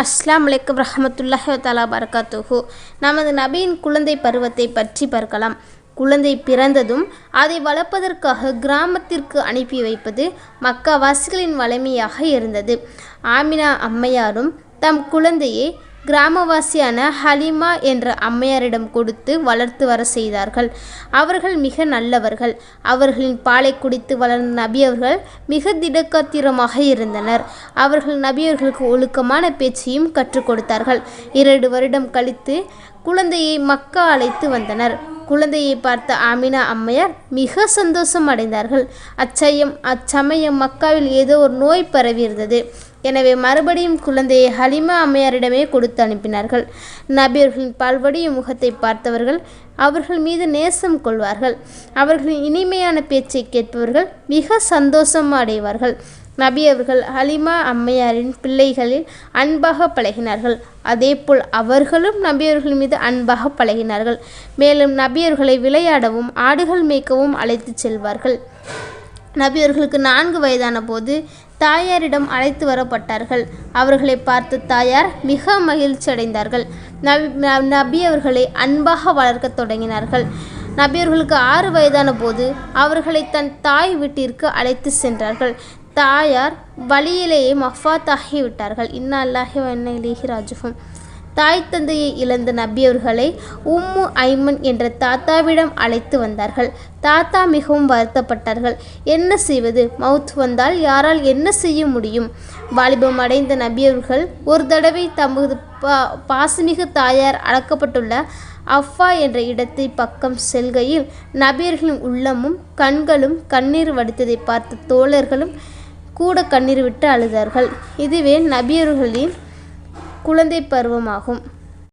அஸ்ஸலாமு அலைக்கும் ரஹ்மத்துல்லாஹி தஆலா பரகாத்துஹு. நமது நபியின் குழந்தை பருவத்தை பற்றி பார்க்கலாம். குழந்தை பிறந்ததும் அதை வளர்ப்பதற்காக கிராமத்திற்கு அனுப்பி வைப்பது மக்காவாசிகளின் வழமையாக இருந்தது. ஆமினா அம்மையாரும் தம் குழந்தையை கிராமவாசியான ஹலீமா என்ற அம்மையாரிடம் கொடுத்து வளர்த்து வர செய்தார்கள். அவர்கள் மிக நல்லவர்கள். அவர்களின் பாலை குடித்து வளர்ந்த நபியவர்கள் மிக திடகாத்திரமாக இருந்தனர். அவர்கள் நபியவர்களுக்கு ஒழுக்கமான பேச்சையும் கற்றுக் கொடுத்தார்கள். 2 வருடம் கழித்து குழந்தையை மக்கா அழைத்து வந்தனர். குழந்தையை பார்த்த ஆமினா அம்மையார் மிக சந்தோஷம் அடைந்தார்கள். அச்சமயம் மக்காவில் ஏதோ ஒரு நோய் பரவியிருந்தது. எனவே மறுபடியும் குழந்தையை ஹலீமா அம்மையாரிடமே கொடுத்து அனுப்பினார்கள். நபியர்களின் பால்வடியும் முகத்தை பார்த்தவர்கள் அவர்கள் மீது நேசம் கொள்வார்கள். அவர்களின் இனிமையான பேச்சை கேட்பவர்கள் மிக சந்தோஷம் அடைவார்கள். நபி அவர்கள் ஹலீமா அம்மையாரின் பிள்ளைகளில் அன்பாக பழகினார்கள். அதேபோல் அவர்களும் நபியவர்கள் மீது அன்பாக பழகினார்கள். மேலும் நபியவர்களை விளையாடவும் ஆடுகள் மேய்க்கவும் அழைத்து செல்வார்கள். நபியவர்களுக்கு 4 வயதான போது தாயாரிடம் அழைத்து வரப்பட்டார்கள். அவர்களை பார்த்து தாயார் மிக மகிழ்ச்சி அடைந்தார்கள். நபி அவர்களை அன்பாக வளர்க்க தொடங்கினார்கள். நபியவர்களுக்கு 6 வயதான போது அவர்களை தன் தாய் வீட்டிற்கு அழைத்து சென்றார்கள். தாயார் வழியிலேயே மஃபாத்தாகி விட்டார்கள். இன்னா அல்லாஹி வ இன்னா இலைஹி ராஜிஊன். தாய் தந்தையை இழந்த நபியவர்களை உம்மு ஐமன் என்ற தாத்தாவிடம் அழைத்து வந்தார்கள். தாத்தா மிகவும் வருத்தப்பட்டார்கள். என்ன செய்வது? மவுத் வந்தால் யாரால் என்ன செய்ய முடியும்? வாலிபம் அடைந்த நபியவர்கள் ஒரு தடவை தமது பாசமிகு தாயார் அடக்கப்பட்டுள்ள அஃபா என்ற இடத்தை பக்கம் செல்கையில் நபியர்களின் உள்ளமும் கண்களும் கண்ணீர் வடித்ததை பார்த்த தோழர்களும் கூட கண்ணீர் விட்டு அழுதார்கள். இதுவே நபியர்களின் குழந்தை பருவமாகும்.